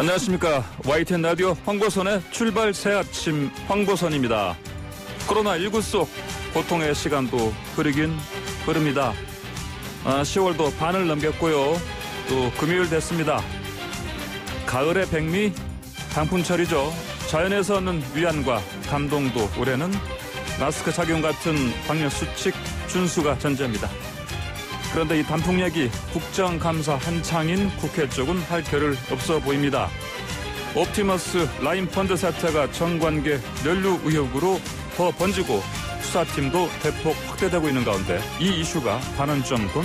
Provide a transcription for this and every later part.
안녕하십니까. YTN 라디오 황보선의 출발 새 아침 황보선입니다. 코로나19 속 고통의 시간도 흐르긴 흐릅니다. 10월도 반을 넘겼고요. 또 금요일 됐습니다. 가을의 백미 단풍철이죠. 자연에서 얻는 위안과 감동도 올해는 마스크 착용 같은 방역 수칙 준수가 전제입니다. 그런데 이 단풍 얘기 국정감사 한창인 국회 쪽은 할 겨를 없어 보입니다. 옵티머스 라인펀드 사태가 정관계 연루 의혹으로 더 번지고 수사팀도 대폭 확대되고 있는 가운데 이 이슈가 반환점 돈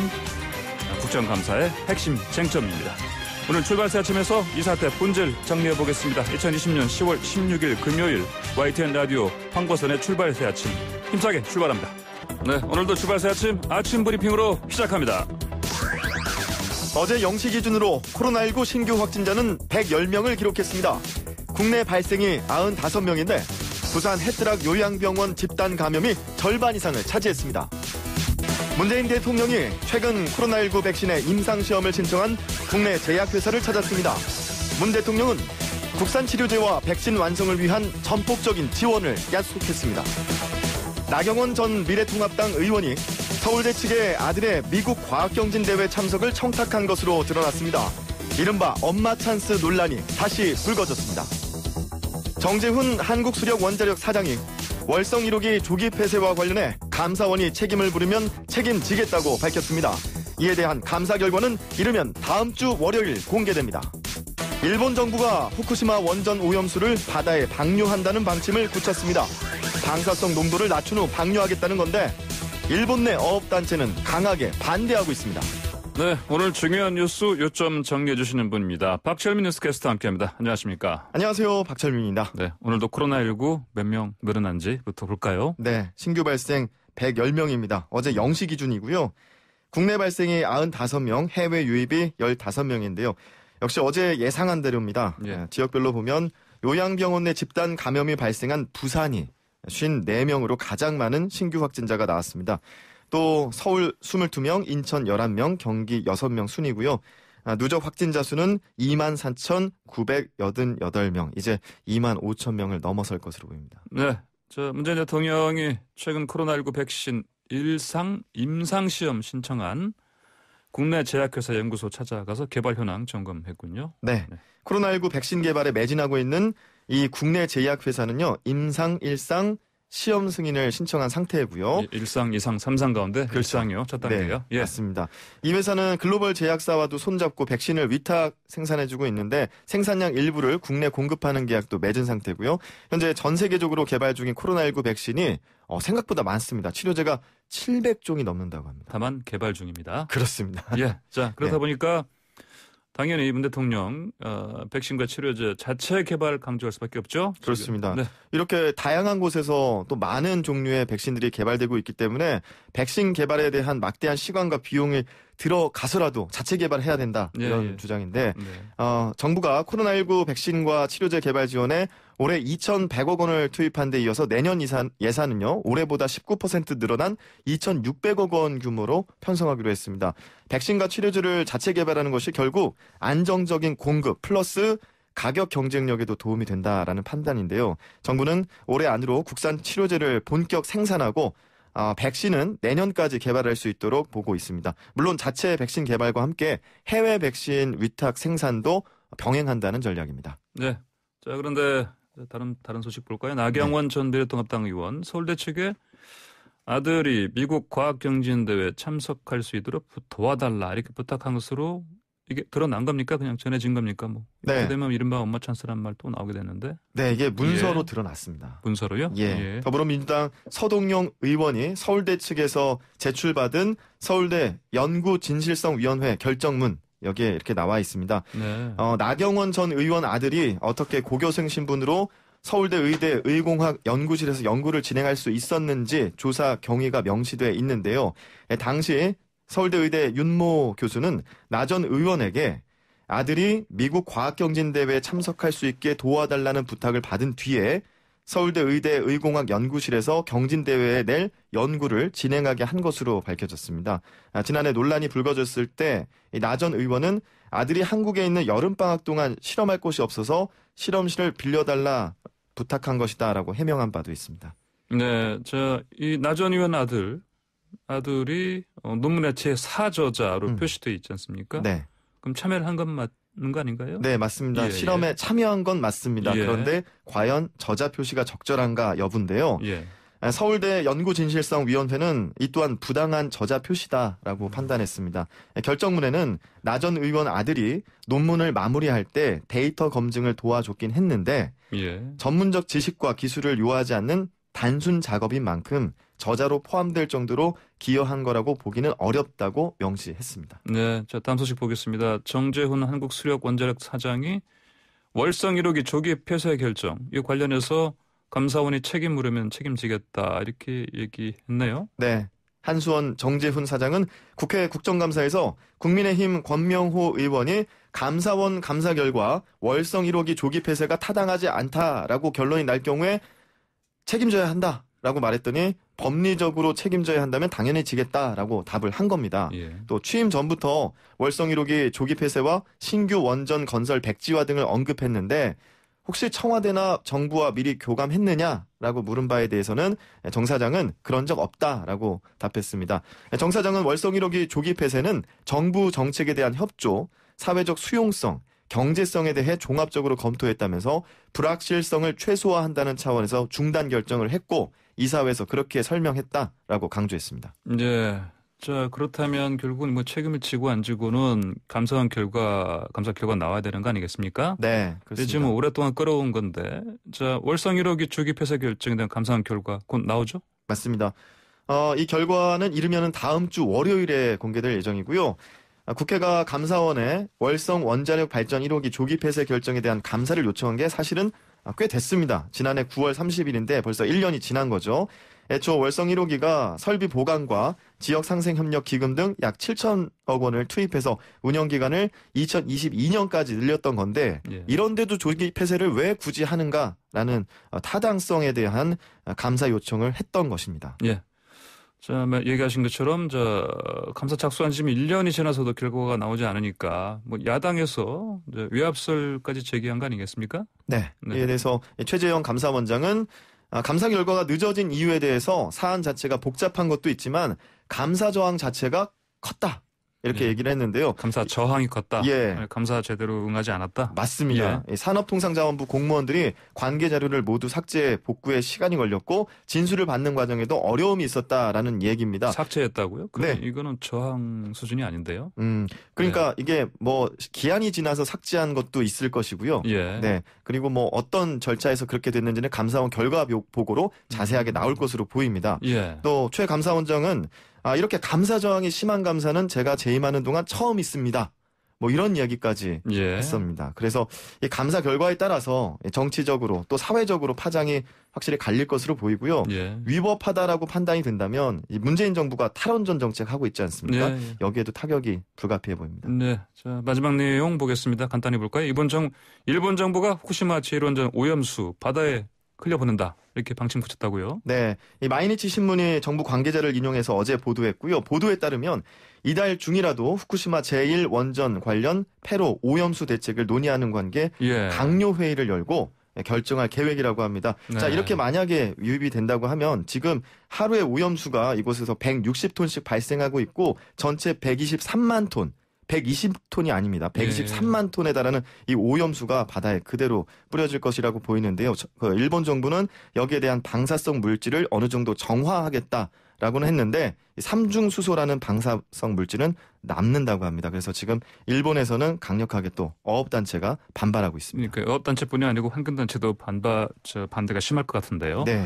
국정감사의 핵심 쟁점입니다. 오늘 출발 새 아침에서 이 사태 본질 정리해보겠습니다. 2020년 10월 16일 금요일 YTN 라디오 황보선의 출발 새 아침 힘차게 출발합니다. 네, 오늘도 출발 새 아침 브리핑으로 시작합니다. 어제 0시 기준으로 코로나19 신규 확진자는 110명을 기록했습니다. 국내 발생이 95명인데 부산 해뜨락 요양병원 집단 감염이 절반 이상을 차지했습니다. 문재인 대통령이 최근 코로나19 백신의 임상시험을 신청한 국내 제약회사를 찾았습니다. 문 대통령은 국산 치료제와 백신 완성을 위한 전폭적인 지원을 약속했습니다. 나경원 전 미래통합당 의원이 서울대 측의 아들의 미국 과학경진대회 참석을 청탁한 것으로 드러났습니다. 이른바 엄마 찬스 논란이 다시 불거졌습니다. 정재훈 한국수력원자력 사장이 월성 1호기 조기 폐쇄와 관련해 감사원이 책임을 물으면 책임지겠다고 밝혔습니다. 이에 대한 감사 결과는 이르면 다음 주 월요일 공개됩니다. 일본 정부가 후쿠시마 원전 오염수를 바다에 방류한다는 방침을 굳혔습니다. 방사성 농도를 낮춘 후 방류하겠다는 건데 일본 내 어업단체는 강하게 반대하고 있습니다. 네, 오늘 중요한 뉴스 요점 정리해 주시는 분입니다. 박철민 뉴스캐스터 함께합니다. 안녕하십니까? 안녕하세요. 박철민입니다. 네, 오늘도 코로나19 몇 명 늘어난지부터 볼까요? 네, 신규 발생 110명입니다. 어제 0시 기준이고요. 국내 발생이 95명, 해외 유입이 15명인데요. 역시 어제 예상한 대로입니다. 예. 지역별로 보면 요양병원 내 집단 감염이 발생한 부산이 54명으로 가장 많은 신규 확진자가 나왔습니다. 또 서울 22명, 인천 11명, 경기 6명 순이고요. 누적 확진자 수는 24,988명, 이제 25,000명을 넘어설 것으로 보입니다. 네, 문재인 대통령이 최근 코로나19 백신 임상시험 신청한 국내 제약회사 연구소 찾아가서 개발 현황 점검했군요. 네, 코로나19 백신 개발에 매진하고 있는 이 국내 제약회사는요, 임상, 일상, 시험 승인을 신청한 상태고요. 1상, 2상, 3상 가운데 그렇죠. 1상이요. 첫 단계요. 네, 예. 맞습니다. 이 회사는 글로벌 제약사와도 손잡고 백신을 위탁 생산해주고 있는데 생산량 일부를 국내 공급하는 계약도 맺은 상태고요. 현재 전 세계적으로 개발 중인 코로나19 백신이 생각보다 많습니다. 치료제가 700종이 넘는다고 합니다. 다만 개발 중입니다. 그렇습니다. 예. 자, 그러다 네. 보니까 당연히 문 대통령 백신과 치료제 자체 개발 강조할 수밖에 없죠. 그렇습니다. 네. 이렇게 다양한 곳에서 또 많은 종류의 백신들이 개발되고 있기 때문에 백신 개발에 대한 막대한 시간과 비용이 들어가서라도 자체 개발해야 된다 이런 주장인데 정부가 코로나19 백신과 치료제 개발 지원에 올해 2,100억 원을 투입한 데 이어서 내년 예산은요 올해보다 19% 늘어난 2,600억 원 규모로 편성하기로 했습니다. 백신과 치료제를 자체 개발하는 것이 결국 안정적인 공급 플러스 가격 경쟁력에도 도움이 된다라는 판단인데요. 정부는 올해 안으로 국산 치료제를 본격 생산하고 백신은 내년까지 개발할 수 있도록 보고 있습니다. 물론 자체 백신 개발과 함께 해외 백신 위탁 생산도 병행한다는 전략입니다. 네. 자, 그런데 다른 소식 볼까요? 나경원 전 미래통합당 의원 서울대 측에 아들이 미국 과학경진대회 참석할 수 있도록 도와달라 이렇게 부탁한 것으로 이게 드러난 겁니까? 그냥 전해진 겁니까? 그렇게 되면 이른바 엄마 찬스란 말 또 나오게 됐는데. 네, 이게 문서로 드러났습니다. 문서로요? 예. 더불어민주당 서동용 의원이 서울대 측에서 제출받은 서울대 연구진실성위원회 결정문 여기에 이렇게 나와 있습니다. 네. 나경원 전 의원 아들이 어떻게 고교생 신분으로 서울대 의대 의공학 연구실에서 연구를 진행할 수 있었는지 조사 경위가 명시돼 있는데요. 당시 서울대 의대 윤모 교수는 나 전 의원에게 아들이 미국 과학경진대회에 참석할 수 있게 도와달라는 부탁을 받은 뒤에 서울대 의대 의공학 연구실에서 경진대회에 낼 연구를 진행하게 한 것으로 밝혀졌습니다. 지난해 논란이 불거졌을 때 나 전 의원은 아들이 한국에 있는 여름방학 동안 실험할 곳이 없어서 실험실을 빌려달라 부탁한 것이다라고 해명한 바도 있습니다. 네, 이 나 전 의원 아들이 논문의 제4저자로 표시되어 있지 않습니까? 네. 그럼 참여를 한 건 맞는 거 아닌가요? 네, 맞습니다. 예, 실험에 예. 참여한 건 맞습니다. 예. 그런데 과연 저자 표시가 적절한가 여부인데요. 예. 서울대 연구진실성위원회는 이 또한 부당한 저자 표시다라고 판단했습니다. 결정문에는 나 전 의원 아들이 논문을 마무리할 때 데이터 검증을 도와줬긴 했는데 예. 전문적 지식과 기술을 요하지 않는 단순 작업인 만큼 저자로 포함될 정도로 기여한 거라고 보기는 어렵다고 명시했습니다. 네, 자 다음 소식 보겠습니다. 정재훈 한국수력원자력 사장이 월성 1호기 조기 폐쇄 결정 이 관련해서 감사원이 책임 물으면 책임지겠다 이렇게 얘기했네요. 네. 한수원 정재훈 사장은 국회 국정감사에서 국민의힘 권명호 의원이 감사원 감사 결과 월성 1호기 조기 폐쇄가 타당하지 않다라고 결론이 날 경우에 책임져야 한다라고 말했더니 법리적으로 책임져야 한다면 당연히 지겠다라고 답을 한 겁니다. 예. 또 취임 전부터 월성 1호기 조기 폐쇄와 신규 원전 건설 백지화 등을 언급했는데 혹시 청와대나 정부와 미리 교감했느냐라고 물은 바에 대해서는 정 사장은 그런 적 없다라고 답했습니다. 정 사장은 월성 1호기 조기 폐쇄는 정부 정책에 대한 협조, 사회적 수용성, 경제성에 대해 종합적으로 검토했다면서 불확실성을 최소화한다는 차원에서 중단 결정을 했고 이사회에서 그렇게 설명했다라고 강조했습니다. 네. 자 그렇다면 결국은 뭐 책임을 지고 안 지고는 감사 결과 나와야 되는 거 아니겠습니까? 네, 그렇습니다. 지금 오랫동안 끌어온 건데, 자 월성 1호기 조기 폐쇄 결정에 대한 감사 결과 곧 나오죠? 맞습니다. 이 결과는 이르면은 다음 주 월요일에 공개될 예정이고요. 국회가 감사원에 월성 원자력 발전 1호기 조기 폐쇄 결정에 대한 감사를 요청한 게 사실은 꽤 됐습니다. 지난해 9월 30일인데 벌써 1년이 지난 거죠. 애초 월성 1호기가 설비 보강과 지역 상생 협력 기금 등 약 7천억 원을 투입해서 운영 기간을 2022년까지 늘렸던 건데 예. 이런데도 조기 폐쇄를 왜 굳이 하는가라는 타당성에 대한 감사 요청을 했던 것입니다. 예. 자, 얘기하신 것처럼 감사 착수한 지금 1년이 지나서도 결과가 나오지 않으니까 뭐 야당에서 외압설까지 제기한 거 아니겠습니까? 네. 네. 이에 대해서 최재형 감사원장은 감사 결과가 늦어진 이유에 대해서 사안 자체가 복잡한 것도 있지만 감사 저항 자체가 컸다. 이렇게 예. 얘기를 했는데요. 감사 저항이 컸다. 예. 감사 제대로 응하지 않았다. 맞습니다. 산업통상자원부 공무원들이 관계 자료를 모두 삭제 복구에 시간이 걸렸고 진술을 받는 과정에도 어려움이 있었다라는 얘기입니다. 삭제했다고요? 네. 이거는 저항 수준이 아닌데요. 그러니까 이게 뭐 기한이 지나서 삭제한 것도 있을 것이고요. 예. 네. 그리고 뭐 어떤 절차에서 그렇게 됐는지는 감사원 결과 보고로 자세하게 나올 것으로 보입니다. 예. 또 최 감사원장은 이렇게 감사 저항이 심한 감사는 제가 재임하는 동안 처음 있습니다. 뭐 이런 이야기까지 예. 했습니다. 그래서 이 감사 결과에 따라서 정치적으로 또 사회적으로 파장이 확실히 갈릴 것으로 보이고요. 예. 위법하다라고 판단이 된다면 이 문재인 정부가 탈원전 정책 하고 있지 않습니까? 예, 예. 여기에도 타격이 불가피해 보입니다. 네. 자, 마지막 내용 보겠습니다. 간단히 볼까요? 일본 정부가 후쿠시마 제1원전 오염수 바다에 흘려보낸다. 이렇게 방침 붙였다고요? 네, 이 마이니치 신문이 정부 관계자를 인용해서 어제 보도했고요. 보도에 따르면 이달 중이라도 후쿠시마 제1원전 관련 폐로 오염수 대책을 논의하는 관계 예. 강요 회의를 열고 결정할 계획이라고 합니다. 네. 자, 이렇게 만약에 유입이 된다고 하면 지금 하루에 오염수가 이곳에서 160톤씩 발생하고 있고 전체 123만 톤 120톤이 아닙니다. 123만 톤에 달하는 이 오염수가 바다에 그대로 뿌려질 것이라고 보이는데요. 일본 정부는 여기에 대한 방사성 물질을 어느 정도 정화하겠다라고는 했는데 삼중수소라는 방사성 물질은 남는다고 합니다. 그래서 지금 일본에서는 강력하게 또 어업단체가 반발하고 있습니다. 그러니까 어업단체뿐이 아니고 환경단체도 반대가 심할 것 같은데요. 네.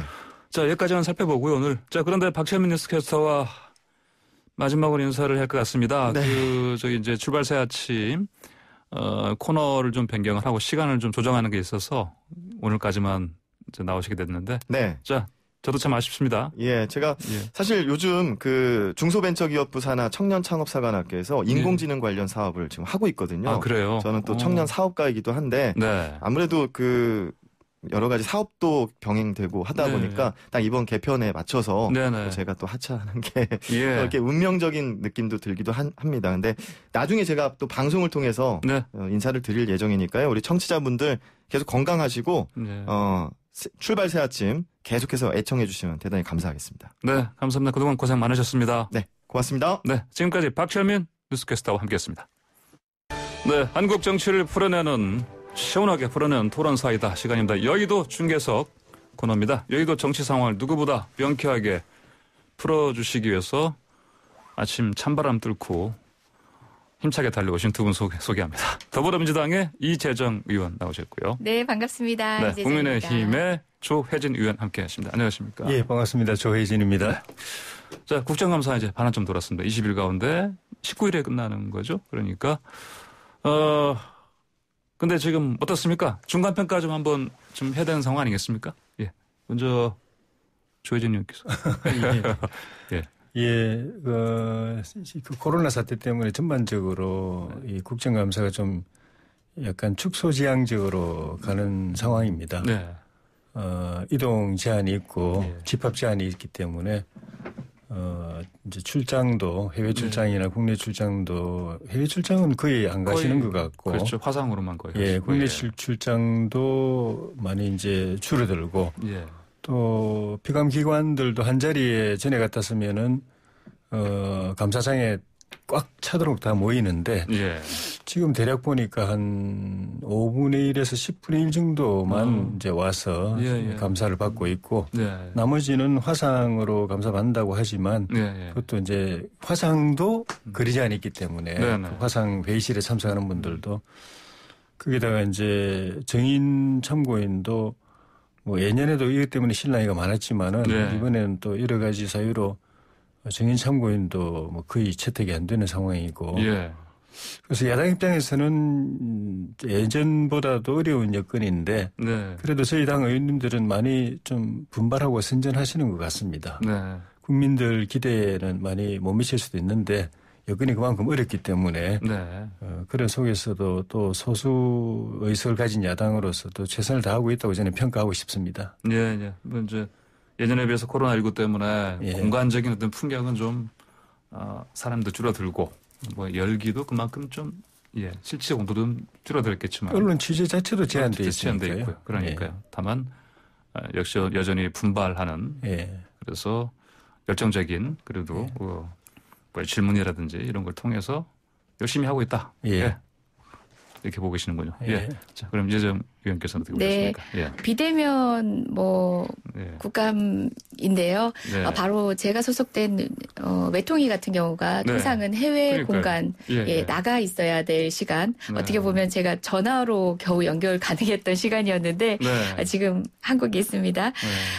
자, 여기까지만 살펴보고요, 오늘. 자, 그런데 박철민 뉴스캐스터와 마지막으로 인사를 할 것 같습니다. 네. 이제 출발 새 아침, 코너를 좀 변경을 하고 시간을 좀 조정하는 게 있어서 오늘까지만 이제 나오시게 됐는데. 네. 자, 저도 참 아쉽습니다. 예, 제가 사실 요즘 그 중소벤처기업부 산하 청년창업사관학교에서 인공지능 관련 사업을 지금 하고 있거든요. 아, 그래요? 저는 또 청년 사업가이기도 한데 네. 아무래도 그 여러 가지 사업도 병행되고 하다 네. 보니까 딱 이번 개편에 맞춰서 네네. 제가 또 하차하는 게 예. 이렇게 운명적인 느낌도 들기도 합니다. 근데 나중에 제가 또 방송을 통해서 네. 인사를 드릴 예정이니까요. 우리 청취자분들 계속 건강하시고 네. 출발 새 아침 계속해서 애청해 주시면 대단히 감사하겠습니다. 네, 감사합니다. 그동안 고생 많으셨습니다. 네, 고맙습니다. 네, 지금까지 박철민 뉴스캐스터와 함께했습니다. 네, 한국 정치를 풀어내는 시원하게 풀어내는 토론사이다 시간입니다. 여의도 중계석 코너입니다. 여의도 정치 상황을 누구보다 명쾌하게 풀어주시기 위해서 아침 찬바람 뚫고 힘차게 달려오신 두 분 소개합니다. 더불어민주당의 이재정 의원 나오셨고요. 네, 반갑습니다. 네, 이재정입니다. 국민의힘의 조혜진 의원 함께하십니다. 안녕하십니까? 예, 반갑습니다. 조혜진입니다. 자, 국정감사 이제 반환점 돌았습니다. 20일 가운데 19일에 끝나는 거죠. 그러니까 근데 지금 어떻습니까? 중간평가 좀 한번 좀 해야 되는 상황 아니겠습니까? 예. 먼저 조혜진 의원께서. 예. 예, 그 코로나 사태 때문에 전반적으로 이 국정감사가 좀 약간 축소지향적으로 가는 상황입니다. 네. 이동 제한이 있고 예. 집합 제한이 있기 때문에 이제 출장도 해외 출장이나 국내 출장도 해외 출장은 거의 안 가시는 것 같고 그렇죠. 화상으로만 거의. 예, 하시고. 국내 예. 출장도 많이 이제 줄어들고 예. 또 피감 기관들도 한 자리에 전에 같았으면은 감사장에 꽉 차도록 다 모이는데 예. 지금 대략 보니까 한 5분의 1에서 10분의 1 정도만 이제 와서 예, 예. 감사를 받고 있고 네. 나머지는 화상으로 감사 받는다고 하지만 예, 예. 그것도 이제 화상도 거리지 않기 있기 때문에 네, 네. 그 화상 회의실에 참석하는 분들도 거기다가 이제 정인 참고인도 뭐 예년에도 이것 때문에 실랑이가 많았지만은 네. 이번에는 또 여러 가지 사유로 정인 참고인도 뭐 거의 채택이 안 되는 상황이고 예. 그래서 야당 입장에서는 예전보다도 어려운 여건인데 네. 그래도 저희 당 의원님들은 많이 좀 분발하고 선전하시는 것 같습니다. 네. 국민들 기대에는 많이 못 미칠 수도 있는데 여건이 그만큼 어렵기 때문에 네. 그런 속에서도 또 소수 의석을 가진 야당으로서 또 최선을 다하고 있다고 저는 평가하고 싶습니다. 예, 예. 뭐 이제 예전에 비해서 코로나19 때문에 예. 공간적인 어떤 풍경은 좀 사람도 줄어들고 뭐 열기도 그만큼 좀 예, 실제 온도도 줄어들었겠지만 언론 취재 자체도 제한돼 제한돼 있으니까요. 있고요. 그러니까요. 다만 역시 여전히 분발하는 예. 그래서 열정적인 그래도 뭐 질문이라든지 이런 걸 통해서 열심히 하고 있다. 예. 이렇게 보고 계시는군요. 예. 예. 자, 그럼 이재정 의원께서는 어떻게 네. 보십니까? 예. 비대면 예. 국감인데요. 네. 바로 제가 소속된 외통위 같은 경우가 네. 통상은 해외 그러니까요. 공간 예, 예. 나가 있어야 될 시간. 네. 어떻게 보면 제가 전화로 겨우 연결 가능했던 시간이었는데 네. 지금 한국에 있습니다. 네.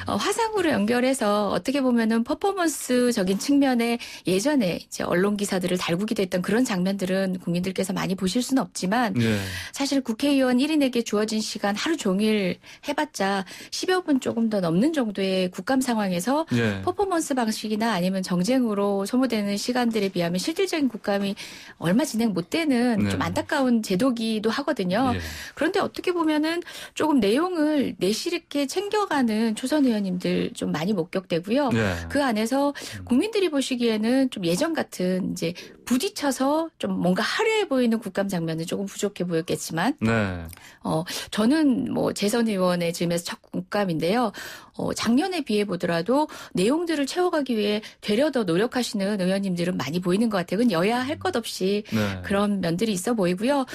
화상으로 연결해서 어떻게 보면은 퍼포먼스적인 측면에 예전에 이제 언론 기사들을 달구기도 했던 그런 장면들은 국민들께서 많이 보실 수는 없지만 예. 사실 국회의원 1인에게 주어진 시간 하루 종일 해봤자 10여 분 조금 더 넘는 정도의 국감 상황에서 예. 퍼포먼스 방식이나 아니면 정쟁으로 소모되는 시간들에 비하면 실질적인 국감이 얼마 진행 못 되는 네. 좀 안타까운 제도기도 하거든요. 예. 그런데 어떻게 보면은 조금 내용을 내실 있게 챙겨가는 초선 의원님들 좀 많이 목격되고요. 예. 그 안에서 국민들이 보시기에는 좀 예전 같은 이제 부딪혀서 좀 뭔가 화려해 보이는 국감 장면은 조금 부족해 보였겠지만 네. 저는 뭐 재선 의원의 즈음에서 첫 국감인데요. 작년에 비해 보더라도 내용들을 채워가기 위해 되려 더 노력하시는 의원님들은 많이 보이는 것 같아요. 그건 여야 할 것 없이 네. 그런 면들이 있어 보이고요.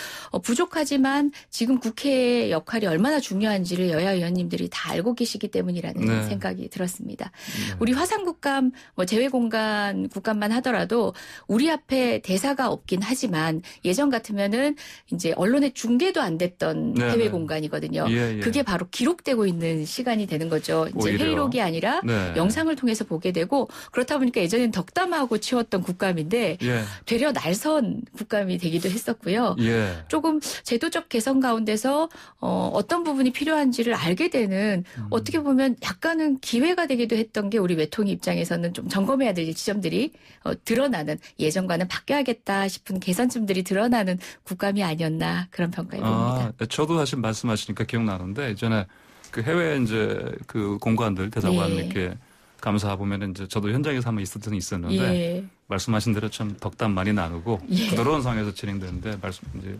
부족하지만 지금 국회의 역할이 얼마나 중요한지를 여야 의원님들이 다 알고 계시기 때문이라는 네. 생각이 들었습니다. 네. 우리 화상국감, 뭐 제외공간 국감만 하더라도 우리 앞에 대사가 없긴 하지만 예전 같으면은 이제 언론에 중계도 안 됐던 네, 해외 네. 공간이거든요. 예, 예. 그게 바로 기록되고 있는 시간이 되는 거죠. 이제 오히려. 회의록이 아니라 네. 영상을 통해서 보게 되고 그렇다 보니까 예전엔 덕담하고 치웠던 국감인데 예. 되려 날선 국감이 되기도 했었고요. 예. 조금 제도적 개선 가운데서 어떤 부분이 필요한지를 알게 되는 어떻게 보면 약간은 기회가 되기도 했던 게 우리 외통위 입장에서는 좀 점검해야 될 지점들이 드러나는 예전과는 바뀌어야겠다 싶은 개선점들이 드러나는 국감이 아니었나 그런 평가해 봅니다. 저도 사실 말씀하시니까 기억나는데 예전에 그 해외 이제 그 공관들 대사관 네. 이렇게 감사 보면은 이제 저도 현장에서 한번 있었던 적이 있었는데 예. 말씀하신 대로 참 덕담 많이 나누고 예. 부드러운 상황에서 진행되는데 이제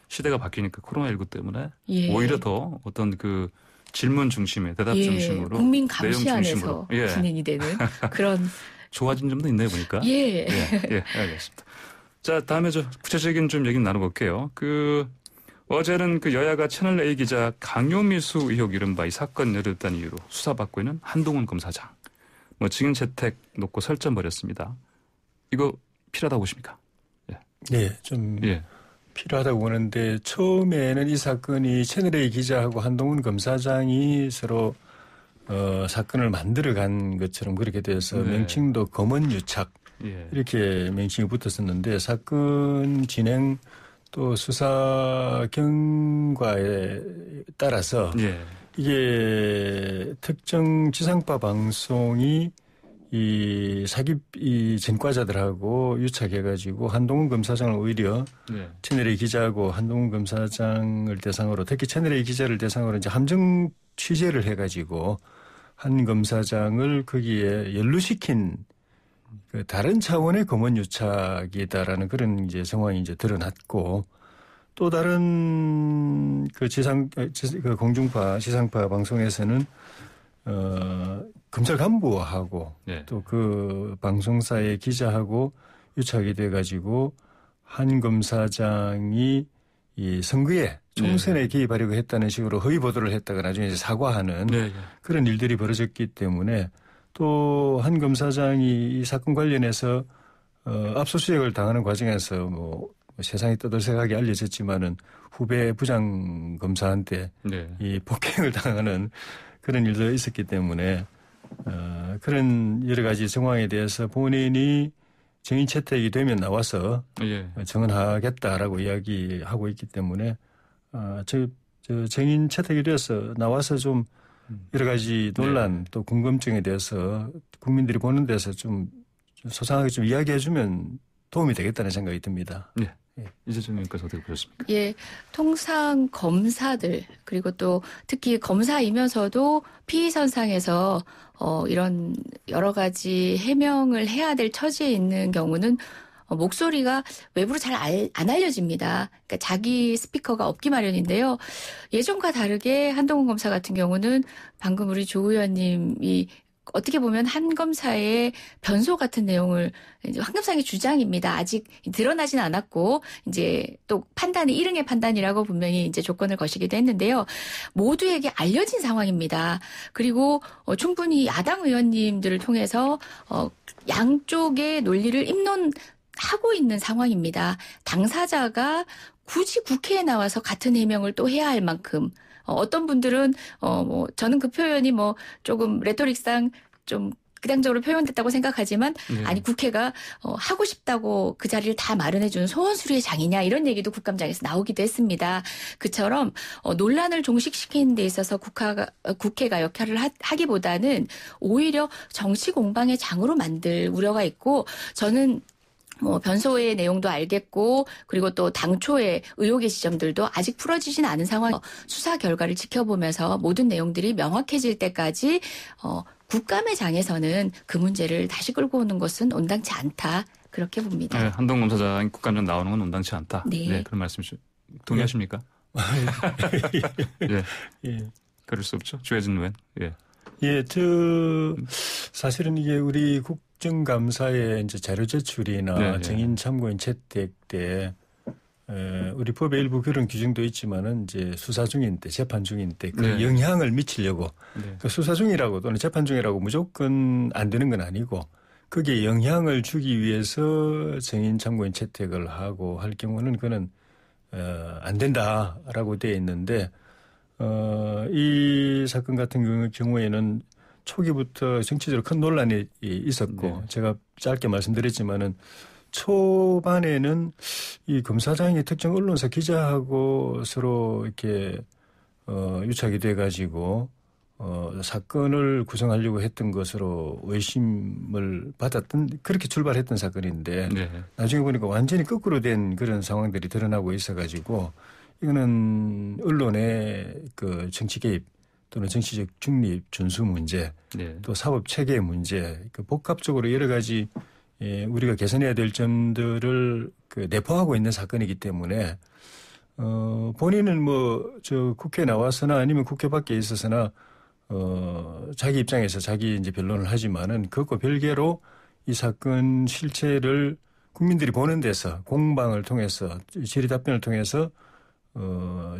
시대가 바뀌니까 코로나19 때문에 예. 오히려 더 어떤 그 질문 중심의 대답 예. 중심으로 국민 내용 감시 안에서 중심으로 예. 진행이 되는 그런 좋아진 점도 있네 보니까. 예. 예, 알겠습니다. 자, 다음에 저 구체적인 좀 얘기 나눠볼게요. 어제는 그 여야가 채널A 기자 강요미수 의혹 이른바 이 사건 열렸다는 이유로 수사받고 있는 한동훈 검사장. 증인 채택 놓고 설전 벌였습니다. 이거 필요하다고 보십니까? 네, 좀 예. 필요하다고 보는데 처음에는 이 사건이 채널A 기자하고 한동훈 검사장이 서로 사건을 만들어간 것처럼 그렇게 돼서 네. 명칭도 검언유착 예. 이렇게 명칭이 붙었었는데 사건 진행 또 수사 경과에 따라서 예. 이게 특정 지상파 방송이 이 사기 이 전과자들하고 유착해가지고 한동훈 검사장을 오히려 네. 채널A 기자하고 한동훈 검사장을 대상으로 특히 채널A 기자를 대상으로 이제 함정 취재를 해가지고 한 검사장을 거기에 연루시킨 그 다른 차원의 검언유착이다라는 그런 이제 정황이 이제 드러났고 또 다른 그 공중파 지상파 방송에서는 검찰 간부하고 네. 또 그 방송사의 기자하고 유착이 돼가지고 한 검사장이 이 선거에 총선에 개입하려고 했다는 식으로 허위 보도를 했다가 나중에 이제 사과하는 네. 그런 일들이 벌어졌기 때문에 또 한 검사장이 이 사건 관련해서 압수수색을 당하는 과정에서 뭐 세상이 떠들썩하게 알려졌지만은 후배 부장 검사한테 네. 이 폭행을 당하는 그런 일도 있었기 때문에 그런 여러 가지 정황에 대해서 본인이 증인 채택이 되면 나와서 예. 증언하겠다라고 이야기하고 있기 때문에 저 증인 채택이 돼서 나와서 좀 여러 가지 논란 또 궁금증에 대해서 국민들이 보는 데서 좀 소상하게 좀 이야기해 주면 도움이 되겠다는 생각이 듭니다. 네. 이재정 의원께서 어떻게 보셨습니까? 예, 통상 검사들 그리고 또 특히 검사이면서도 피의선상에서 이런 여러 가지 해명을 해야 될 처지에 있는 경우는 목소리가 외부로 잘 안 알려집니다. 그러니까 자기 스피커가 없기 마련인데요. 예전과 다르게 한동훈 검사 같은 경우는 방금 우리 조 의원님이 어떻게 보면 한 검사의 변소 같은 내용을 이제 한 검사의 주장입니다. 아직 드러나진 않았고 이제 또 판단이 일응의 판단이라고 분명히 이제 조건을 거시기도 했는데요. 모두에게 알려진 상황입니다. 그리고 충분히 야당 의원님들을 통해서 양쪽의 논리를 입론하고 있는 상황입니다. 당사자가 굳이 국회에 나와서 같은 해명을 또 해야 할 만큼 어떤 분들은 저는 그 표현이 조금 레토릭상 좀 극단적으로 표현됐다고 생각하지만 아니 국회가 하고 싶다고 그 자리를 다 마련해 주는 소원수리의 장이냐 이런 얘기도 국감장에서 나오기도 했습니다. 그처럼 논란을 종식시키는 데 있어서 국회가 역할을 하기보다는 오히려 정치 공방의 장으로 만들 우려가 있고 저는 변소의 내용도 알겠고 그리고 또 당초의 의혹의 지점들도 아직 풀어지진 않은 상황 수사 결과를 지켜보면서 모든 내용들이 명확해질 때까지 국감의 장에서는 그 문제를 다시 끌고 오는 것은 온당치 않다 그렇게 봅니다. 네, 한동훈 검사장 국감장 나오는 건 온당치 않다. 네. 그런 말씀이시죠. 동의하십니까? 예. 그럴 수 없죠. 주혜진 의원. 사실은 이게 우리 국정감사의 이제 자료 제출이나 증인 참고인 채택 때 우리 법의 일부 그런 규정도 있지만은 이제 수사 중인 때, 재판 중인 때 그 영향을 미치려고 그 수사 중이라고 또는 재판 중이라고 무조건 안 되는 건 아니고 거기에 영향을 주기 위해서 증인 참고인 채택을 하고 할 경우는 그는 안 된다라고 되어 있는데 이 사건 같은 경우에는 초기부터 정치적으로 큰 논란이 있었고 제가 짧게 말씀드렸지만은 초반에는 이 검사장이 특정 언론사 기자하고 서로 이렇게 유착이 돼가지고 사건을 구성하려고 했던 것으로 의심을 받았던 그렇게 출발했던 사건인데 나중에 보니까 완전히 거꾸로 된 그런 상황들이 드러나고 있어가지고 이거는 언론의 그 정치 개입 또는 정치적 중립 준수 문제, 예. 또 사법 체계 문제, 그 복합적으로 여러 가지 우리가 개선해야 될 점들을 내포하고 있는 사건이기 때문에 본인은 국회에 나와서나 아니면 국회 밖에 있어서나 자기 입장에서 자기 이제 변론을 하지만은 그것과 별개로 이 사건 실체를 국민들이 보는 데서 공방을 통해서 질의 답변을 통해서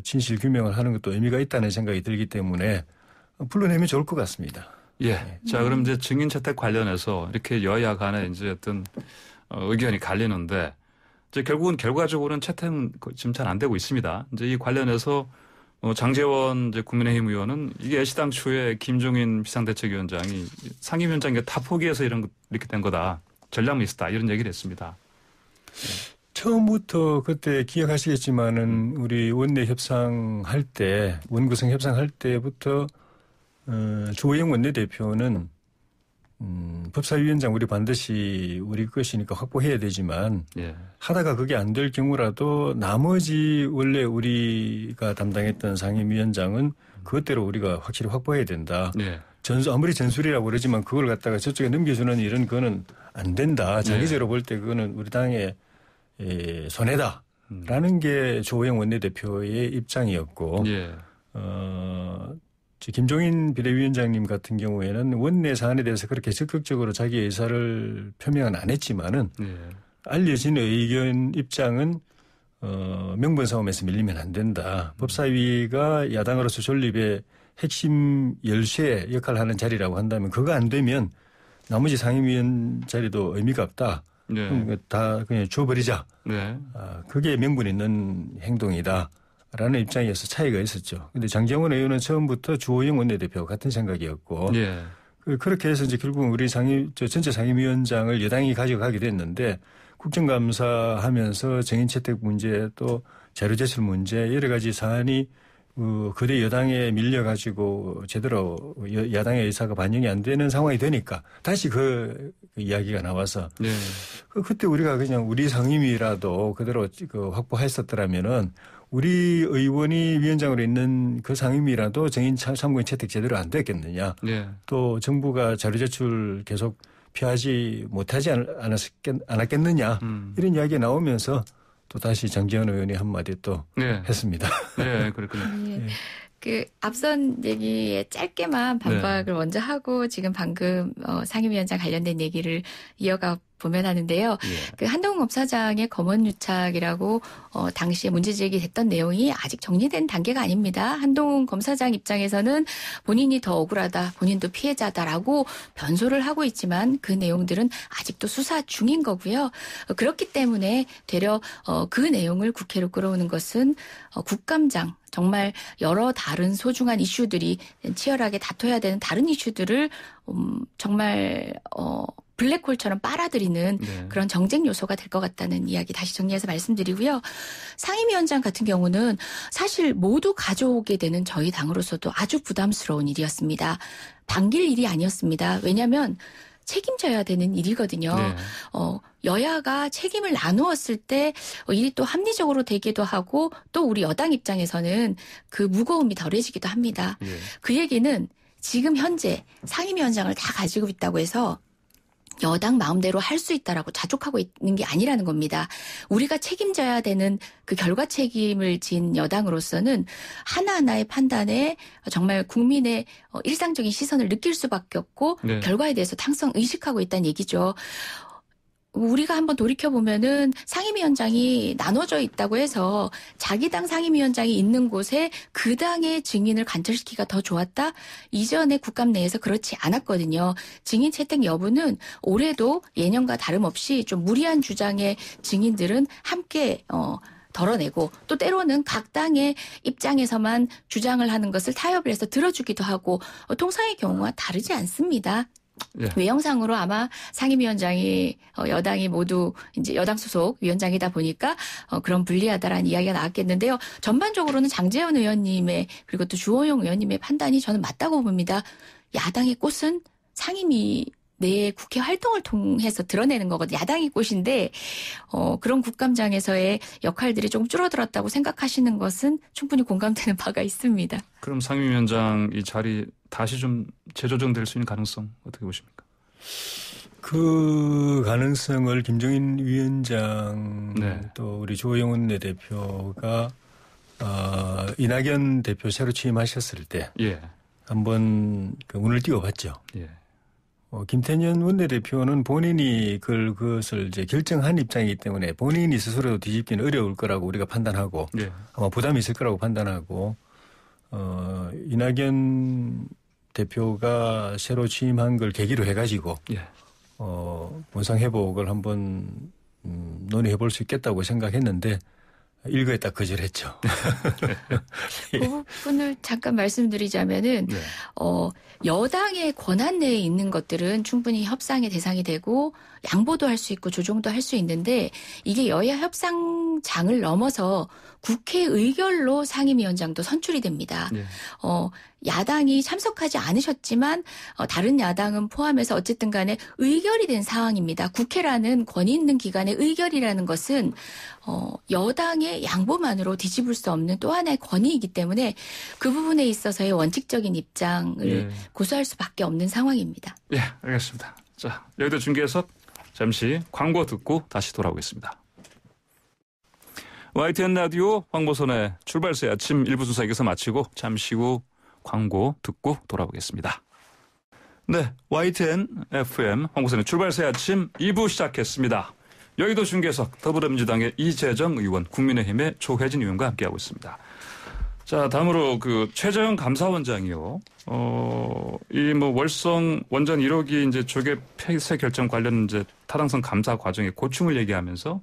진실 규명을 하는 것도 의미가 있다는 생각이 들기 때문에 불러내면 좋을 것 같습니다. 예. 자, 그럼 이제 증인 채택 관련해서 이렇게 여야 간에 이제 어떤 의견이 갈리는데 이제 결국은 결과적으로는 채택은 지금 잘 안 되고 있습니다. 이제 이 관련해서 장제원 이제 국민의힘 의원은 이게 애시당초에 김종인 비상대책위원장이 상임위원장이 다 포기해서 이렇게 된 거다. 전략 미스다. 이런 얘기를 했습니다. 처음부터 그때 기억하시겠지만은 우리 원내 협상할 때, 원구성 협상할 때부터 주호영 원내대표는 법사위원장 우리 반드시 우리 것이니까 확보해야 되지만 예. 하다가 그게 안 될 경우라도 나머지 원래 우리가 담당했던 상임위원장은 그것대로 우리가 확실히 확보해야 된다. 예. 아무리 전술이라고 그러지만 그걸 갖다가 저쪽에 넘겨주는 일은 그거는 안 된다. 장기적으로 볼 때 그거는 우리 당의 손해다라는 게 주호영 원내대표의 입장이었고 예. 김종인 비대위원장님 같은 경우에는 원내 사안에 대해서 그렇게 적극적으로 자기 의사를 표명은 안 했지만은 예. 알려진 의견 입장은 명분싸움에서 밀리면 안 된다. 법사위가 야당으로서 존립의 핵심 열쇠 역할을 하는 자리라고 한다면 그거 안 되면 나머지 상임위원 자리도 의미가 없다. 네. 그럼 다 그냥 줘버리자. 네. 그게 명분 있는 행동이다. 라는 입장에서 차이가 있었죠. 근데 장제원 의원은 처음부터 주호영 원내대표와 같은 생각이었고. 예. 그렇게 해서 이제 결국 우리 전체 상임위원장을 여당이 가져가게 됐는데 국정감사 하면서 정인 채택 문제 또 자료 제출 문제 여러 가지 사안이 그대 여당에 밀려가지고 제대로 야당의 의사가 반영이 안 되는 상황이 되니까 다시 그 이야기가 나와서 네. 그때 우리가 그냥 우리 상임위라도 그대로 확보했었더라면은 우리 의원이 위원장으로 있는 그 상임위라도 정인 참고인 채택 제대로 안 됐겠느냐. 네. 또 정부가 자료 제출 계속 피하지 못하지 않았겠느냐. 이런 이야기가 나오면서 또 다시 장제원 의원이 한마디 또 네. 했습니다. 네, 그렇군요. 네. 앞선 얘기에 짧게만 반박을 먼저 하고 지금 방금 상임위원장 관련된 얘기를 이어가 보면 하는데요. 예. 한동훈 검사장의 검언유착이라고 당시에 문제 제기됐던 내용이 아직 정리된 단계가 아닙니다. 한동훈 검사장 입장에서는 본인이 더 억울하다, 본인도 피해자다라고 변소를 하고 있지만 그 내용들은 아직도 수사 중인 거고요. 그렇기 때문에 되려 그 내용을 국회로 끌어오는 것은 국감장 정말 여러 다른 소중한 이슈들이 치열하게 다퉈야 되는 다른 이슈들을 정말 블랙홀처럼 빨아들이는 네. 그런 정쟁 요소가 될 것 같다는 이야기 다시 정리해서 말씀드리고요. 상임위원장 같은 경우는 사실 모두 가져오게 되는 저희 당으로서도 아주 부담스러운 일이었습니다. 반길 일이 아니었습니다. 왜냐하면 책임져야 되는 일이거든요. 네. 여야가 책임을 나누었을 때 일이 또 합리적으로 되기도 하고 또 우리 여당 입장에서는 그 무거움이 덜해지기도 합니다. 예. 그 얘기는 지금 현재 상임위원장을 다 가지고 있다고 해서 여당 마음대로 할 수 있다라고 자족하고 있는 게 아니라는 겁니다. 우리가 책임져야 되는 그 결과 책임을 진 여당으로서는 하나하나의 판단에 정말 국민의 일상적인 시선을 느낄 수밖에 없고 네. 결과에 대해서 항상 의식하고 있다는 얘기죠. 우리가 한번 돌이켜보면은 상임위원장이 나눠져 있다고 해서 자기 당 상임위원장이 있는 곳에 그 당의 증인을 관철시키기가 더 좋았다? 이전에 국감 내에서 그렇지 않았거든요. 증인 채택 여부는 올해도 예년과 다름없이 좀 무리한 주장의 증인들은 함께 덜어내고 또 때로는 각 당의 입장에서만 주장을 하는 것을 타협을 해서 들어주기도 하고 통상의 경우와 다르지 않습니다. 예. 외형상으로 아마 상임위원장이 여당이 모두 이제 여당 소속 위원장이다 보니까 그런 불리하다라는 이야기가 나왔겠는데요. 전반적으로는 장제원 의원님의 그리고 또 주호영 의원님의 판단이 저는 맞다고 봅니다. 야당의 꽃은 상임위 내 국회 활동을 통해서 드러내는 거거든요. 야당이 꽃인데 그런 국감장에서의 역할들이 좀 줄어들었다고 생각하시는 것은 충분히 공감되는 바가 있습니다. 그럼 상임위원장 이 자리 다시 좀 재조정될 수 있는 가능성 어떻게 보십니까? 그 가능성을 김종인 위원장 네. 또 우리 조영훈 대표가 이낙연 대표 새로 취임하셨을 때 예. 한번 그 운을 띄워봤죠. 예. 김태년 원내대표는 본인이 그것을 이제 결정한 입장이기 때문에 본인이 스스로 뒤집기는 어려울 거라고 우리가 판단하고 예. 아마 부담이 있을 거라고 판단하고 이낙연 대표가 새로 취임한 걸 계기로 해가지고 예. 원상 회복을 한번 논의해 볼 수 있겠다고 생각했는데 일거에 딱 거절했죠. 그 부분을 잠깐 말씀드리자면은 네. 여당의 권한 내에 있는 것들은 충분히 협상의 대상이 되고 양보도 할 수 있고 조정도 할 수 있는데 이게 여야 협상장을 넘어서 국회 의결로 상임위원장도 선출이 됩니다. 네. 야당이 참석하지 않으셨지만 다른 야당은 포함해서 어쨌든 간에 의결이 된 상황입니다. 국회라는 권위 있는 기관의 의결이라는 것은 여당의 양보만으로 뒤집을 수 없는 또 하나의 권위이기 때문에 그 부분에 있어서의 원칙적인 입장을 예. 고수할 수밖에 없는 상황입니다. 예, 알겠습니다. 자, 여기도 중계해서 잠시 광고 듣고 다시 돌아오겠습니다. YTN 라디오 황보선의 출발세 아침 1부 순서 여기서 마치고 잠시 후 광고 듣고 돌아오겠습니다. 네, YTN FM 황보선의 출발세 아침 2부 시작했습니다. 여의도 중계석 더불어민주당의 이재정 의원, 국민의힘의 조혜진 의원과 함께하고 있습니다. 자, 다음으로 그 최재형 감사원장이요. 이 월성 원전 1호기 이제 조개 폐쇄 결정 관련 이제 타당성 감사 과정에 고충을 얘기하면서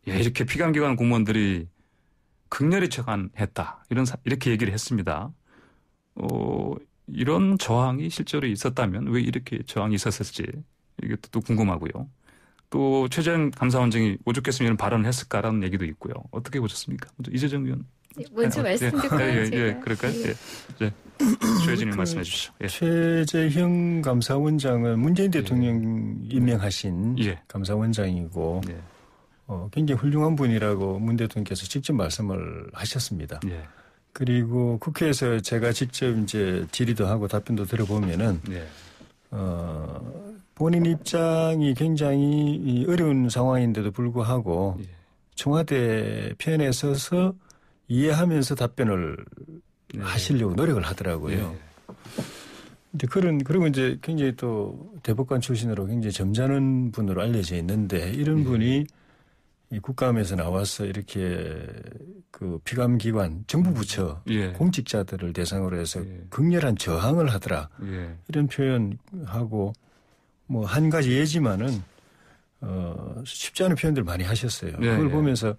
이렇게 피감기관 공무원들이 극렬히 저항했다. 이렇게 얘기를 했습니다. 이런 저항이 실제로 있었다면 왜 이렇게 저항이 있었을지 이게 또 궁금하고요. 또 최재형 감사원장이 오죽했으면 이런 발언을 했을까라는 얘기도 있고요. 어떻게 보셨습니까? 이재정 의원. 먼저 말씀드릴까요? 예, 그럴까요? 예. 조혜진님 말씀해 주시죠. 예. 최재형 감사원장은 문재인 대통령 임명하신 예. 감사원장이고 예. 굉장히 훌륭한 분이라고 문 대통령께서 직접 말씀을 하셨습니다. 예. 그리고 국회에서 제가 직접 이제 질의도 하고 답변도 들어보면은 예. 본인 입장이 굉장히 어려운 상황인데도 불구하고 예. 청와대 편에 서서 이해하면서 답변을 네. 하시려고 노력을 하더라고요. 이제 그리고 이제 굉장히 또 대법관 출신으로 굉장히 점잖은 분으로 알려져 있는데 이런 분이 이 국감에서 나와서 이렇게 그 피감기관 정부 부처 예. 공직자들을 대상으로 해서 예. 극렬한 저항을 하더라. 예. 이런 표현하고 뭐 한 가지 예지만은 쉽지 않은 표현들 많이 하셨어요. 예. 그걸 보면서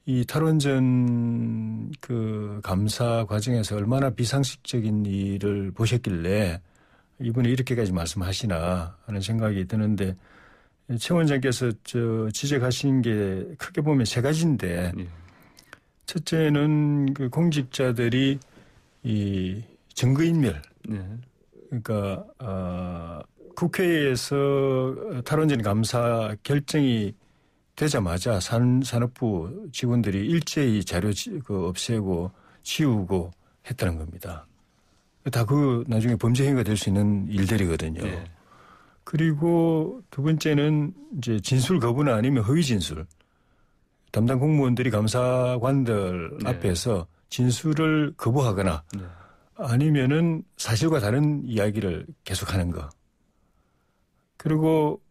이 탈원전 그 감사 과정에서 얼마나 비상식적인 일을 보셨길래 이분이 이렇게까지 말씀하시나 하는 생각이 드는데 최 원장께서 지적하신 게 크게 보면 세 가지인데 예. 첫째는 그 공직자들이 이 증거인멸 예. 그러니까 국회에서 탈원전 감사 결정이 되자마자 산업부 직원들이 일제히 자료 없애고 치우고 했다는 겁니다. 다 나중에 범죄 행위가 될 수 있는 일들이거든요. 예. 그리고 두 번째는 이제 진술 거부나 아니면 허위 진술. 담당 공무원들이 감사관들 네. 앞에서 진술을 거부하거나 네. 아니면은 사실과 다른 이야기를 계속하는 거. 그리고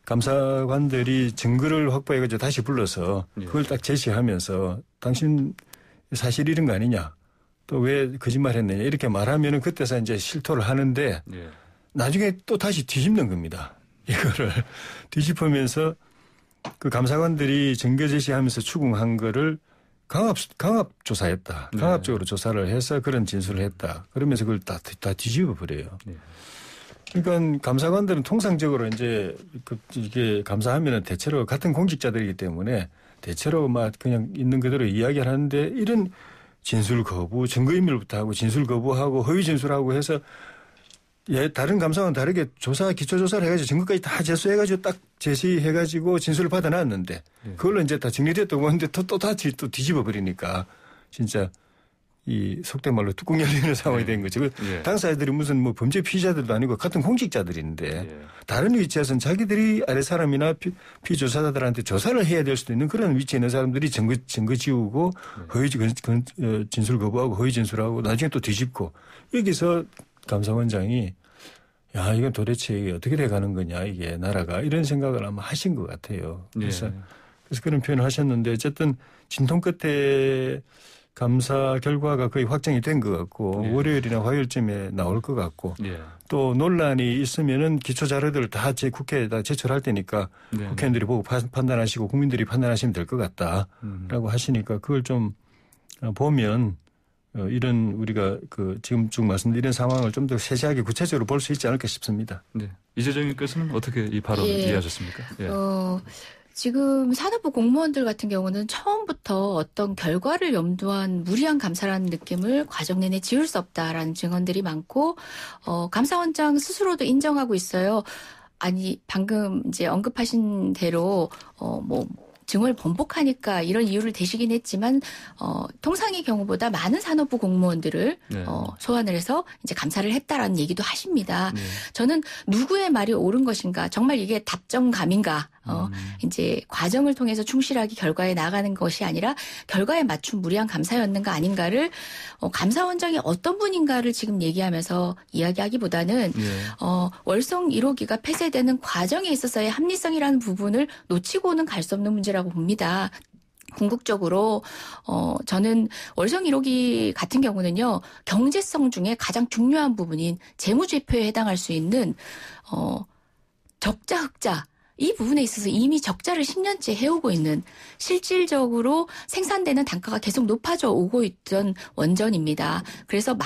감사관들이 증거를 확보해가지고 다시 불러서 그걸 딱 제시하면서 당신 사실 이런 거 아니냐? 또 왜 거짓말 했느냐? 이렇게 말하면은 그때서 이제 실토를 하는데 예. 나중에 또 다시 뒤집는 겁니다. 이거를 뒤집으면서 그 감사관들이 증거 제시하면서 추궁한 거를 강압 조사했다. 네. 강압적으로 조사를 해서 그런 진술을 했다. 그러면서 그걸 다 뒤집어 버려요. 네. 그러니까 감사관들은 통상적으로 이제 이게 감사하면은 대체로 같은 공직자들이기 때문에 대체로 막 그냥 있는 그대로 이야기를 하는데 이런 진술 거부, 증거인멸부터 하고 진술 거부하고 허위 진술하고 해서 다른 감사와는 다르게 기초조사를 해가지고 증거까지 다 제수해가지고 딱 제시해가지고 진술을 받아놨는데 그걸로 이제 다 정리됐다고 하는데 또 다시 또 뒤집어 버리니까 진짜 이 속된 말로 뚜껑 열리는 상황이 된 거죠. 당사자들이 무슨 뭐 범죄 피의자들도 아니고 같은 공직자들인데 다른 위치에서는 자기들이 아래 사람이나 피조사자들한테 조사를 해야 될 수도 있는 그런 위치에 있는 사람들이 증거 지우고 허위 진술 거부하고 허위 진술하고 나중에 또 뒤집고 여기서 감사원장이 야 이건 도대체 이게 어떻게 돼가는 거냐 이게 나라가 이런 생각을 아마 하신 것 같아요. 그래서 그런 표현을 하셨는데 어쨌든 진통 끝에 감사 결과가 거의 확정이 된 것 같고 월요일이나 화요일쯤에 나올 것 같고 또 논란이 있으면은 기초 자료들을 다 국회에다 제출할 테니까 국회의원들이 보고 판단하시고 국민들이 판단하시면 될 것 같다라고 하시니까 그걸 좀 보면 이런 우리가 지금 쭉 말씀드린 이런 상황을 좀 더 세세하게 구체적으로 볼 수 있지 않을까 싶습니다. 네. 이재정 의원께서는 어떻게 이 발언을 이해하셨습니까? 지금 산업부 공무원들 같은 경우는 처음부터 어떤 결과를 염두한 무리한 감사라는 느낌을 과정 내내 지울 수 없다라는 증언들이 많고 감사원장 스스로도 인정하고 있어요. 아니 방금 이제 언급하신 대로 증언을 번복하니까 이런 이유를 대시긴 했지만 통상의 경우보다 많은 산업부 공무원들을 소환을 해서 이제 감사를 했다라는 얘기도 하십니다. 저는 누구의 말이 옳은 것인가, 정말 이게 답정감인가, 이제 과정을 통해서 충실하게 결과에 나가는 것이 아니라 결과에 맞춘 무리한 감사였는가 아닌가를 감사원장이 어떤 분인가를 지금 얘기하면서 이야기하기보다는 월성 1호기가 폐쇄되는 과정에 있어서의 합리성이라는 부분을 놓치고는 갈 수 없는 문제라고 봅니다. 궁극적으로 저는 월성 1호기 같은 경우는요. 경제성 중에 가장 중요한 부분인 재무제표에 해당할 수 있는 적자 흑자 이 부분에 있어서 이미 적자를 10년째 해오고 있는 실질적으로 생산되는 단가가 계속 높아져 오고 있던 원전입니다. 그래서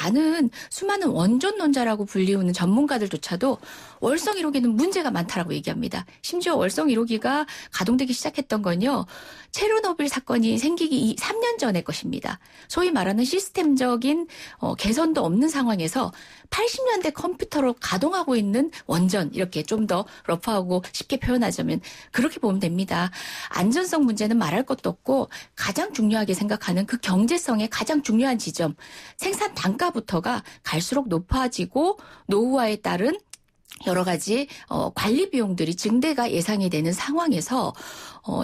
수많은 원전론자라고 불리우는 전문가들조차도 월성 1호기는 문제가 많다라고 얘기합니다. 심지어 월성 1호기가 가동되기 시작했던 건요. 체르노빌 사건이 생기기 3년 전의 것입니다. 소위 말하는 시스템적인 개선도 없는 상황에서 80년대 컴퓨터로 가동하고 있는 원전 이렇게 좀 더 러프하고 쉽게 표현하자면 그렇게 보면 됩니다. 안전성 문제는 말할 것도 없고 가장 중요하게 생각하는 그 경제성의 가장 중요한 지점 생산 단가부터가 갈수록 높아지고 노후화에 따른 여러 가지 관리 비용들이 증대가 예상이 되는 상황에서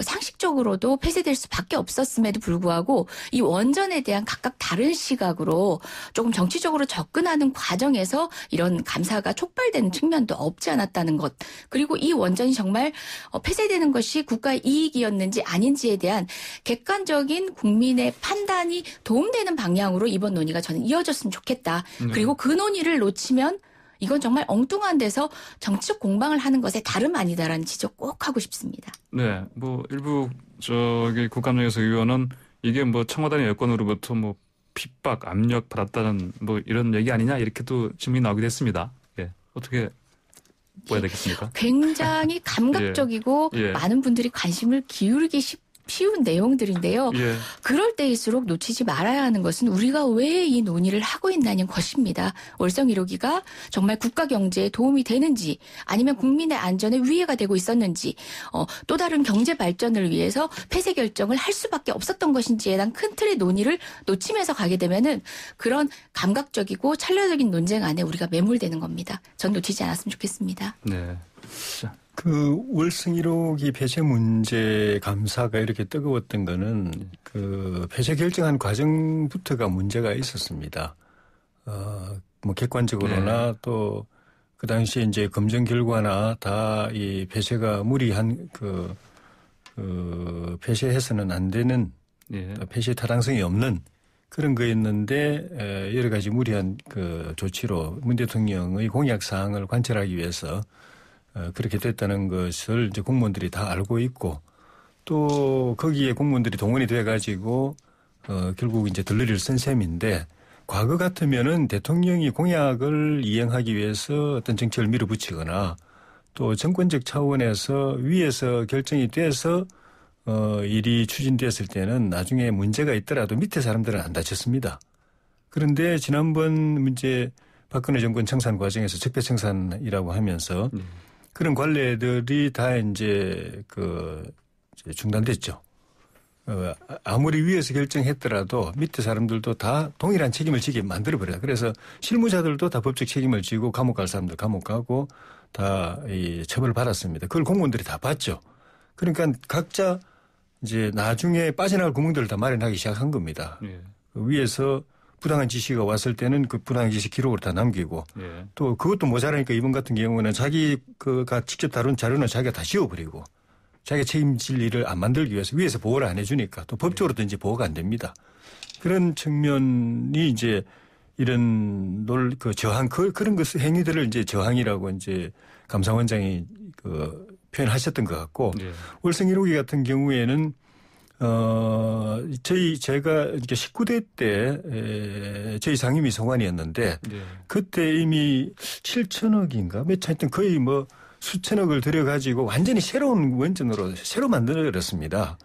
상식적으로도 폐쇄될 수밖에 없었음에도 불구하고 이 원전에 대한 각각 다른 시각으로 조금 정치적으로 접근하는 과정에서 이런 감사가 촉발되는 측면도 없지 않았다는 것. 그리고 이 원전이 정말 폐쇄되는 것이 국가의 이익이었는지 아닌지에 대한 객관적인 국민의 판단이 도움되는 방향으로 이번 논의가 저는 이어졌으면 좋겠다. 그리고 그 논의를 놓치면 이건 정말 엉뚱한 데서 정치적 공방을 하는 것에 다름 아니다라는 지적 꼭 하고 싶습니다. 네, 일부 국감장에서 의원은 이게 청와대 여권으로부터 핍박, 압력 받았다는 이런 얘기 아니냐 이렇게 또 질문이 나오기도 했습니다. 예, 어떻게 봐야 되겠습니까? 굉장히 감각적이고 많은 분들이 관심을 기울이기 쉬운 내용들인데요. 그럴 때일수록 놓치지 말아야 하는 것은 우리가 왜 이 논의를 하고 있냐는 것입니다. 월성 1호기가 정말 국가 경제에 도움이 되는지 아니면 국민의 안전에 위해가 되고 있었는지 또 다른 경제 발전을 위해서 폐쇄 결정을 할 수밖에 없었던 것인지에 대한 큰 틀의 논의를 놓치면서 가게 되면은 그런 감각적이고 찰나적인 논쟁 안에 우리가 매몰되는 겁니다. 전 놓치지 않았으면 좋겠습니다. 네. 그 월성 1호기 폐쇄 문제 감사가 이렇게 뜨거웠던 거는 그 폐쇄 결정한 과정부터가 문제가 있었습니다. 객관적으로나 또 그 당시에 이제 검증 결과나 다 이 폐쇄가 무리한 폐쇄해서는 안 되는 폐쇄 타당성이 없는 그런 거였는데 여러 가지 무리한 조치로 문 대통령의 공약 사항을 관철하기 위해서 그렇게 됐다는 것을 이제 공무원들이 다 알고 있고 또 거기에 공무원들이 동원이 돼가지고 결국 이제 들러리를 쓴 셈인데 과거 같으면은 대통령이 공약을 이행하기 위해서 어떤 정책을 밀어붙이거나 또 정권적 차원에서 위에서 결정이 돼서 일이 추진됐을 때는 나중에 문제가 있더라도 밑에 사람들은 안 다쳤습니다. 그런데 지난번 문제 박근혜 정권 청산 과정에서 적폐청산이라고 하면서 그런 관례들이 다 이제 이제 중단됐죠. 아무리 위에서 결정했더라도 밑에 사람들도 다 동일한 책임을 지게 만들어버려요. 그래서 실무자들도 다 법적 책임을 지고 감옥 갈 사람들 감옥 가고 다 이 처벌을 받았습니다. 그걸 공무원들이 다 봤죠. 그러니까 각자 이제 나중에 빠져나갈 구멍들을 다 마련하기 시작한 겁니다. 예. 위에서 부당한 지시가 왔을 때는 그 부당한 지시 기록을 다 남기고 예. 또 그것도 모자라니까 이번 같은 경우는 자기가 직접 다룬 자료는 자기가 다 지워버리고 자기가 책임질 일을 안 만들기 위해서 위에서 보호를 안 해주니까 또 법적으로도 이제 보호가 안 됩니다. 그런 측면이 이제 이런 저항, 그런 행위들을 이제 저항이라고 이제 감사원장이 표현하셨던 것 같고 예. 월성 1호기 같은 경우에는 제가 이제 19대 때 저희 상임위 소관이었는데 예. 그때 이미 7천억인가 하여튼 거의 뭐 수천억을 들여가지고 완전히 새로운 원전으로 새로 만들어졌습니다.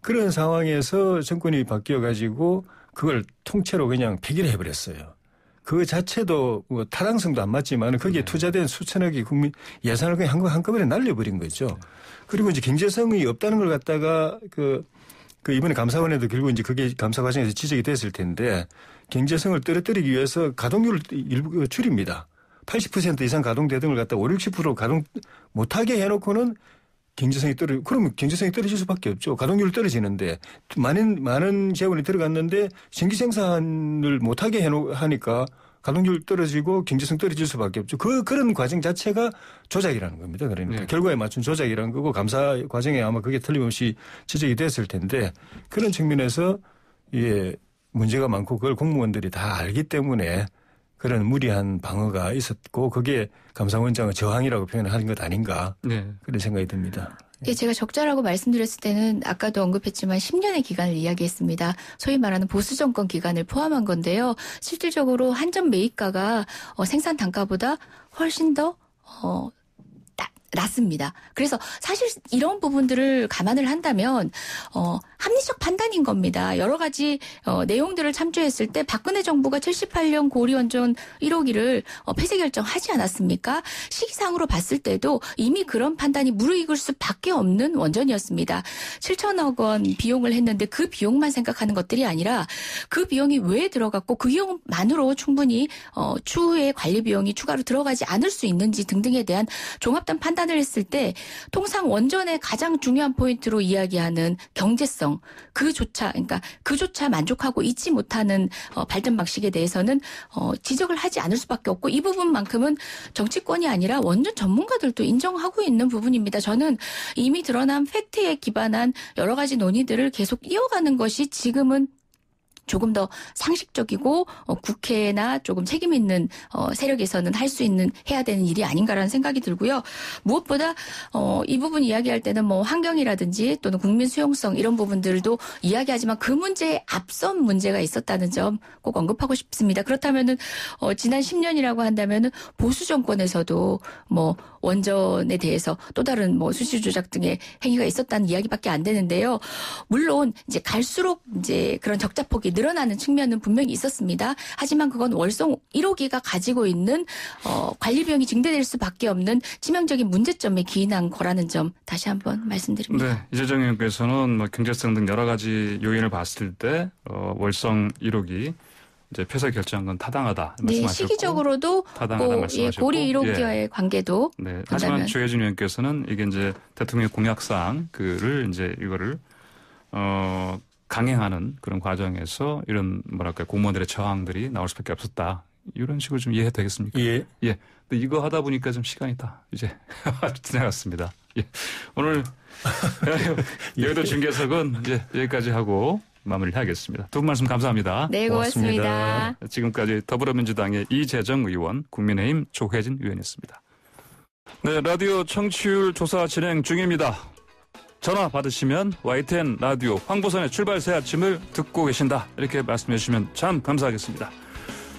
그런 상황에서 정권이 바뀌어가지고 그걸 통째로 그냥 폐기를 해버렸어요. 그 자체도 뭐 타당성도 안 맞지만 거기에 투자된 수천억이 국민 예산을 그냥 한꺼번에 날려버린 거죠. 그리고 이제 경제성이 없다는 걸 갖다가 이번에 감사원에도 결국 이제 그게 감사 과정에서 지적이 됐을 텐데 경제성을 떨어뜨리기 위해서 가동률을 일부 줄입니다. 80% 이상 가동되던 걸 갖다 50-60% 가동 못하게 해놓고는 그러면 경제성이 떨어질 수밖에 없죠. 가동률이 떨어지는데 많은 재원이 들어갔는데 전기 생산을 못하게 하니까 가동률 떨어지고 경제성 떨어질 수밖에 없죠. 그런 과정 자체가 조작이라는 겁니다. 그러니까 네. 결과에 맞춘 조작이라는 거고 감사 과정에 아마 그게 틀림없이 지적이 됐을 텐데 그런 측면에서 문제가 많고 그걸 공무원들이 다 알기 때문에 그런 무리한 방어가 있었고 그게 감사원장의 저항이라고 표현을 하는 것 아닌가 네. 그런 생각이 듭니다. 예, 제가 적자라고 말씀드렸을 때는 아까도 언급했지만 10년의 기간을 이야기했습니다. 소위 말하는 보수 정권 기간을 포함한 건데요. 실질적으로 한전 매입가가 생산 단가보다 훨씬 더 낮습니다. 그래서 사실 이런 부분들을 감안을 한다면 합리적 판단인 겁니다. 여러 가지 내용들을 참조했을 때 박근혜 정부가 78년 고리원전 1호기를 폐쇄 결정하지 않았습니까? 시기상으로 봤을 때도 이미 그런 판단이 무르익을 수밖에 없는 원전이었습니다. 7천억 원 비용을 했는데 그 비용만 생각하는 것들이 아니라 그 비용이 왜 들어갔고 그 비용만으로 충분히 추후에 관리 비용이 추가로 들어가지 않을 수 있는지 등등에 대한 종합된 판단을 했을 때 통상 원전의 가장 중요한 포인트로 이야기하는 경제성 그조차 만족하고 있지 못하는 발전 방식에 대해서는 지적을 하지 않을 수밖에 없고 이 부분만큼은 정치권이 아니라 원전 전문가들도 인정하고 있는 부분입니다. 저는 이미 드러난 팩트에 기반한 여러 가지 논의들을 계속 이어가는 것이 지금은 조금 더 상식적이고 국회나 조금 책임 있는 세력에서는 할 수 있는 해야 되는 일이 아닌가라는 생각이 들고요. 무엇보다 이 부분 이야기할 때는 뭐 환경이라든지 또는 국민 수용성 이런 부분들도 이야기하지만 그 문제에 앞선 문제가 있었다는 점 꼭 언급하고 싶습니다. 그렇다면은 지난 10년이라고 한다면은 보수 정권에서도 뭐 원전에 대해서 또 다른 뭐 수시 조작 등의 행위가 있었다는 이야기밖에 안 되는데요. 물론 이제 갈수록 이제 그런 적자폭이 늘어나는 측면은 분명히 있었습니다. 하지만 그건 월성 1호기가 가지고 있는 관리 비용이 증대될 수밖에 없는 치명적인 문제점에 기인한 거라는 점 다시 한번 말씀드립니다. 네, 이재정 의원께서는 뭐 경제성 등 여러 가지 요인을 봤을 때 월성 1호기 이제 폐쇄 결정한 건 타당하다 말씀하셨고, 네, 시기적으로도 타당하다 말씀하셨고, 고리 1호기와의 관계도 네, 하지만 조혜진 의원께서는 이게 이제 대통령 공약상 이거를 강행하는 그런 과정에서 이런 뭐랄까 공무원들의 저항들이 나올 수밖에 없었다. 이런 식으로 좀 이해해도 되겠습니까? 예. 예. 근데 이거 하다 보니까 좀 시간이 다 이제 지나갔습니다. 예. 오늘 여의도 중계석은 이제 여기까지 하고 마무리를 해야겠습니다. 두 분 말씀 감사합니다. 네, 고맙습니다. 지금까지 더불어민주당의 이재정 의원, 국민의힘 조혜진 의원이었습니다. 네, 라디오 청취율 조사 진행 중입니다. 전화 받으시면 YTN 라디오 황보선의 출발 새 아침을 듣고 계신다 이렇게 말씀해 주시면 참 감사하겠습니다.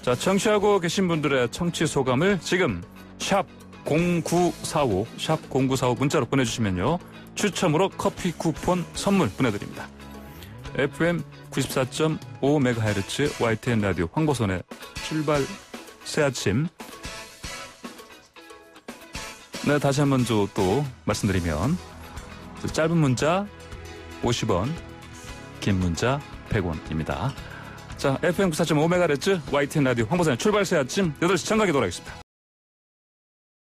자, 청취하고 계신 분들의 청취 소감을 지금 샵 0945 문자로 보내주시면요. 추첨으로 커피 쿠폰 선물 보내드립니다. FM 94.5MHz YTN 라디오 황보선의 출발 새아침. 네, 다시 한번 또 말씀드리면 짧은 문자 50원, 긴 문자 100원입니다. 자, FM 94.5MHz YTN 라디오 황보선의 출발 새아침 8시 정각에 돌아가겠습니다.